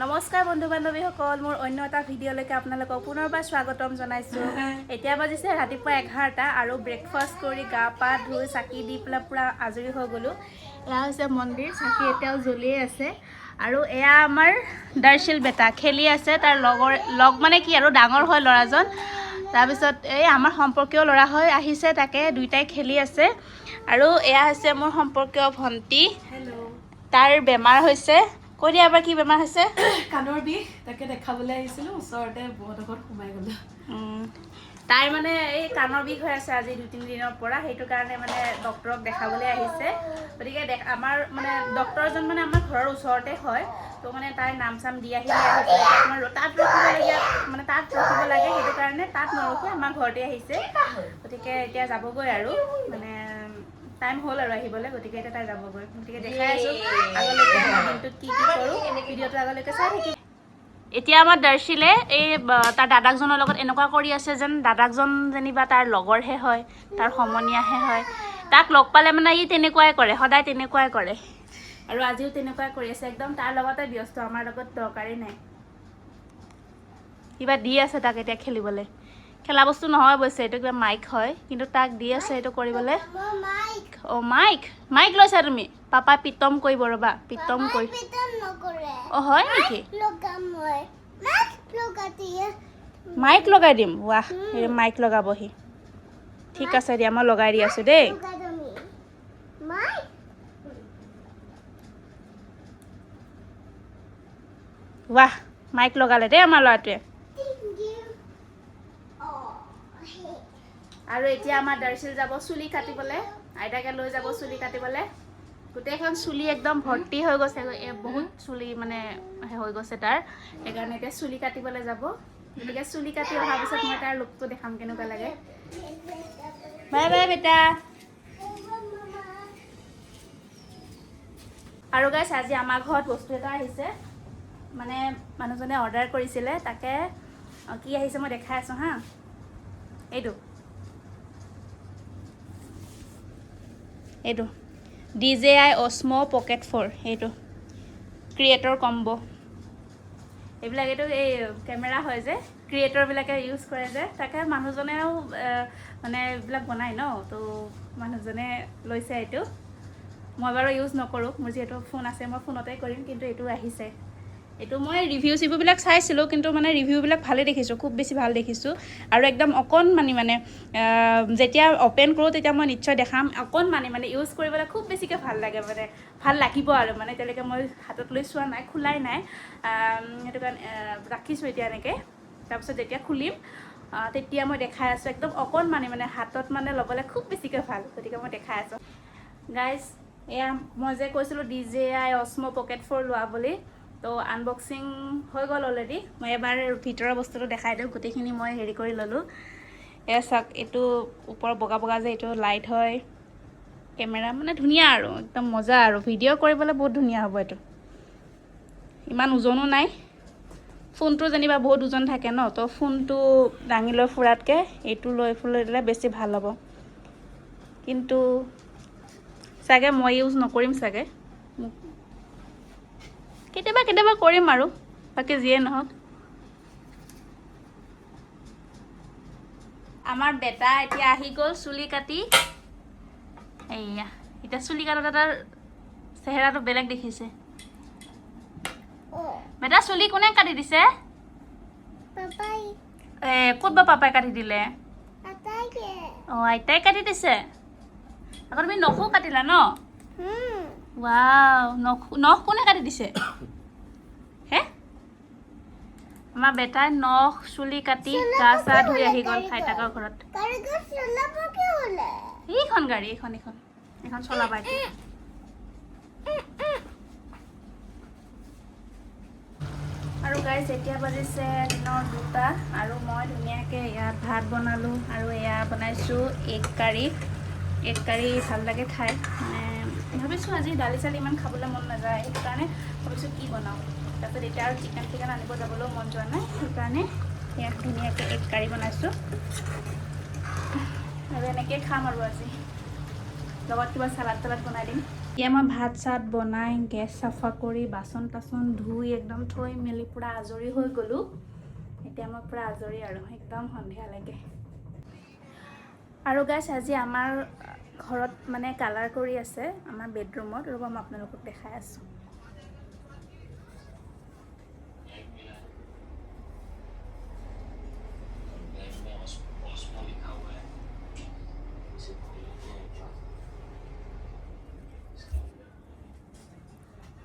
নমস্কাৰ বন্ধু বান্ধৱীসকল মোৰ অন্য এটা ভিডিঅ'লৈকে আপোনালোকক পুনৰবাৰ স্বাগতম জনাইছোঁ এতিয়া বাজিছে ৰাতিপুৱা 11টা আৰু ব্ৰেকফাষ্ট কৰি গা পা ধুই চাকি দি পেলাই পুৰা আজৰি হৈ গ'লোঁ এয়া হৈছে মন্দিৰ চাকি এতিয়াও জ্বলিয়ে আছে আৰু এয়া আমাৰ দৰ্শিল বেটা খেলি আছে তাৰ লগ মানে কি আৰু ডাঙৰ হয় ল'ৰাজন তাৰপিছত এই আমাৰ সম্পৰ্কীয় ল'ৰা হৈ আহিছে তাকে দুইটাই খেলি আছে আৰু এয়া হৈছে মোৰ সম্পৰ্কীয় ভণ্টি হেল্ল' তাৰ বেমাৰ হৈছে কৈ দিয়া এবাৰ কি বেমাৰ হৈছে কাণৰ বিষ তাকে দেখাবলৈ আহিছিলোঁ ওচৰতে বহুত আগত সোমাই গ'লো তাই মানে এই কাণৰ বিষ হৈ আছে আজি 2-3 দিনৰ পৰা সেইটো কাৰণে মানে ডক্টৰক দেখাবলৈ আহিছে গতিকে আমাৰ মানে ডক্টৰজন মানে আমাৰ ঘৰৰ ওচৰতে হয় তো মানে তাই নাম চাম দি আহিলে আমাৰ তাত ৰখিবলগীয়া মানে তাত ৰখিব লাগে সেইটো কাৰণে তাত নৰখি আমাৰ ঘৰতে আহিছে গতিকে এতিয়া যাবগৈ আৰু মানে টাইম হ'ল আৰু আহিবলৈ গতিকে এতিয়া তাই যাবগৈ গতিকে দেখাই আছোঁ আগলৈকে দিনটোত কি কৰোঁ ভিডিঅ'টো আগলৈকে চাই থাকিম এতিয়া আমাৰ দৰ্শিলে এই তাৰ দাদাকজনৰ লগত এনেকুৱা কৰি আছে যেন দাদাকজন যেনিবা তাৰ লগৰহে হয় তাৰ সমনীয়াহে হয় তাক লগ পালে মানে ই তেনেকুৱাই কৰে সদায় তেনেকুৱাই কৰে আৰু আজিও তেনেকুৱাই কৰি আছে একদম তাৰ লগতে ব্যস্ত আমাৰ লগত দৰকাৰেই নাই কিবা দি আছে তাক এতিয়া খেলিবলৈ খেলা বস্তু নহয় অৱশ্যে এইটো কিবা মাইক হয় কিন্তু তাক দি আছে এইটো কৰিবলৈ অ' মাইক লৈছা তুমি পাপাই পিতম কৰিব ৰ'বা পিতম কৰি অ' হয় নেকি মাইক লগাই দিম ৱাহ এই মাইক লগাবহি ঠিক আছে দিয়া মই লগাই দি আছোঁ দেই ৱাহ মাইক লগালে দেই আমাৰ ল'ৰাটোৱে আৰু এতিয়া আমাৰ দৰ্শিল যাব চুলি কাটিবলৈ আইতাকে লৈ যাব চুলি কাটিবলৈ গোটেইখন চুলি একদম ভৰ্তি হৈ গৈছে বহুত চুলি মানে হৈ গৈছে তাৰ সেইকাৰণে এতিয়া চুলি কাটিবলৈ যাব গতিকে চুলি কাটি অহাৰ পিছত মই তাৰ লুকটো দেখাম কেনেকুৱা লাগে বাই বাই বেটা আৰু গাইছ আজি আমাৰ ঘৰত বস্তু এটা আহিছে মানে মানুহজনে অৰ্ডাৰ কৰিছিলে তাকে কি আহিছে মই দেখাই আছোঁ হা এইটো DJI Osmo Pocket 4 এইটো ক্ৰিয়েটৰ কম্বো এইবিলাক এইটো এই কেমেৰা হয় যে ক্ৰিয়েটৰবিলাকে ইউজ কৰে যে তাকে মানুহজনেও মানে এইবিলাক বনায় ন তো মানুহজনে লৈছে এইটো মই বাৰু ইউজ নকৰোঁ মোৰ যিহেতু ফোন আছে মই ফোনতে কৰিম কিন্তু এইটো আহিছে এইটো মই ৰিভিউবিলাক চাইছিলোঁ কিন্তু মানে ৰিভিউবিলাক ভালেই দেখিছোঁ খুব বেছি ভাল দেখিছোঁ আৰু একদম অকণমানি মানে যেতিয়া অ'পেন কৰোঁ তেতিয়া মই নিশ্চয় দেখাম অকণমানি মানে ইউজ কৰিবলৈ খুব বেছিকৈ ভাল লাগে মানে ভাল লাগিব আৰু মানে এতিয়ালৈকে মই হাতত লৈ চোৱা নাই খোলাই নাই সেইটো কাৰণে ৰাখিছোঁ এতিয়া এনেকৈ তাৰপিছত যেতিয়া খুলিম তেতিয়া মই দেখাই আছোঁ একদম অকণমানি মানে হাতত মানে ল'বলৈ খুব বেছিকৈ ভাল গতিকে মই দেখাই আছোঁ গাইজ এয়া মই যে কৈছিলোঁ DJI Osmo Pocket 4 লোৱা বুলি তো আনবক্সিং হৈ গ'ল অলৰেডি মই এবাৰ ভিতৰৰ বস্তুটো দেখাই দিওঁ গোটেইখিনি মই হেৰি কৰি ল'লোঁ এয়া চাওক এইটো ওপৰ বগা বগা যে এইটো লাইট হয় কেমেৰা মানে ধুনীয়া আৰু একদম মজা আৰু ভিডিঅ' কৰিবলৈ বহুত ধুনীয়া হ'ব এইটো ইমান ওজনো নাই ফোনটো যেনিবা বহুত ওজন থাকে ন তো ফোনটো দাঙি লৈ ফুৰাতকৈ এইটো লৈ দিলে বেছি ভাল হ'ব কিন্তু চাগে মই ইউজ নকৰিম চাগে কেতিয়াবা কৰিম আৰু বাকী যিয়ে নহওক আমাৰ বেটা এতিয়া আহি গ'ল চুলি কাটি এইয়া এতিয়া চুলি কাটোতে তাৰ চেহেৰাটো বেলেগ দেখিছে বেটা চুলি কোনে কাটি দিছে ক'ত বা পাপাই কাটি দিলে অঁ আইতাই কাটি দিছে আকৌ তুমি নখো কাটিলা ন ৱাও নখ কোনে কাটি দিছে হে আমাৰ বেটাই নখ চুলি কাটি গা চা ধুই আহি গ'ল আইতাকৰ ঘৰত এইখন গাড়ী এইখন চলাবা আৰু গাইজ এতিয়া বাজিছে দিনৰ 2টা আৰু মই ধুনীয়াকৈ ইয়াত ভাত বনালোঁ আৰু এয়া বনাইছোঁ এগ কাৰী ভাল লাগে খাই মানে ভাবিছোঁ আজি দালি চালি ইমান খাবলৈ মন নাযায় সেইটো কাৰণে ভাবিছোঁ কি বনাওঁ তাৰপিছত এতিয়া আৰু চিকেন আনিব যাবলৈও মন যোৱা নাই সেইকাৰণে ইয়াত ধুনীয়াকৈ এগ কাৰী বনাইছোঁ আৰু এনেকৈ খাম আৰু আজি লগত কিবা চালাড বনাই দিম এতিয়া মই ভাত চাত বনাই গেছ চাফা কৰি বাচন তাচন ধুই একদম থৈ মেলি পূৰা আজৰি হৈ গ'লোঁ এতিয়া মই পূৰা আজৰি আৰু একদম সন্ধিয়া লাগে আৰু গাইছ আজি আমাৰ ঘৰত মানে কালাৰ কৰি আছে আমাৰ বেডৰুমত ৰ'ব মই আপোনালোকক দেখাই আছোঁ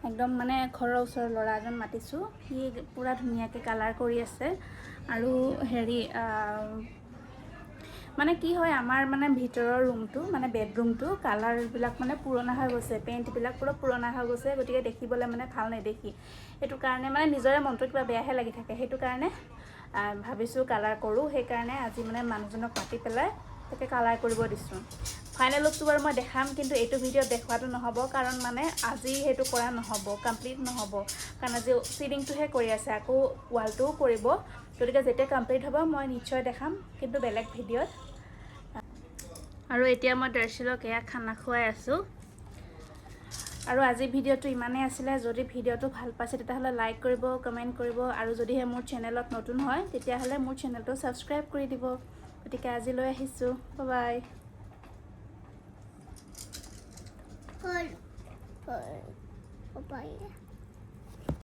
একদম মানে ঘৰৰ ওচৰৰ ল'ৰা এজন মাতিছোঁ সি পূৰা ধুনীয়াকৈ কালাৰ কৰি আছে আৰু হেৰি মানে কি হয় আমাৰ মানে ভিতৰৰ ৰুমটো মানে বেডৰুমটো কালাৰবিলাক মানে পুৰণা হৈ গৈছে পেইণ্টবিলাক পুৰা পুৰণা হৈ গৈছে গতিকে দেখিবলৈ মানে ভাল নেদেখি সেইটো কাৰণে মানে নিজৰে মনটো কিবা বেয়াহে লাগি থাকে সেইটো কাৰণে ভাবিছোঁ কালাৰ কৰোঁ সেইকাৰণে আজি মানে মানুহজনক মাতি পেলাই তাকে কালাৰ কৰিব দিছোঁ ফাইনেল লুকটো বাৰু মই দেখাম কিন্তু এইটো ভিডিঅ'ত দেখুৱাটো নহ'ব কাৰণ মানে আজি সেইটো কৰা নহ'ব কমপ্লিট নহ'ব কাৰণ আজি চিলিংটোহে কৰি আছে আকৌ ৱালটোও কৰিব গতিকে যেতিয়া কমপ্লিট হ'ব মই নিশ্চয় দেখাম কিন্তু বেলেগ ভিডিঅ'ত আৰু এতিয়া মই দৰ্শিলক এয়া খানা খুৱাই আছোঁ আৰু আজি ভিডিঅ'টো ইমানেই আছিলে যদি ভিডিঅ'টো ভাল পাইছে তেতিয়াহ'লে লাইক কৰিব কমেণ্ট কৰিব আৰু যদিহে মোৰ চেনেলত নতুন হয় তেতিয়াহ'লে মোৰ চেনেলটো ছাবস্ক্ৰাইব কৰি দিব গতিকে আজিলৈ আহিছোঁ বাই বাই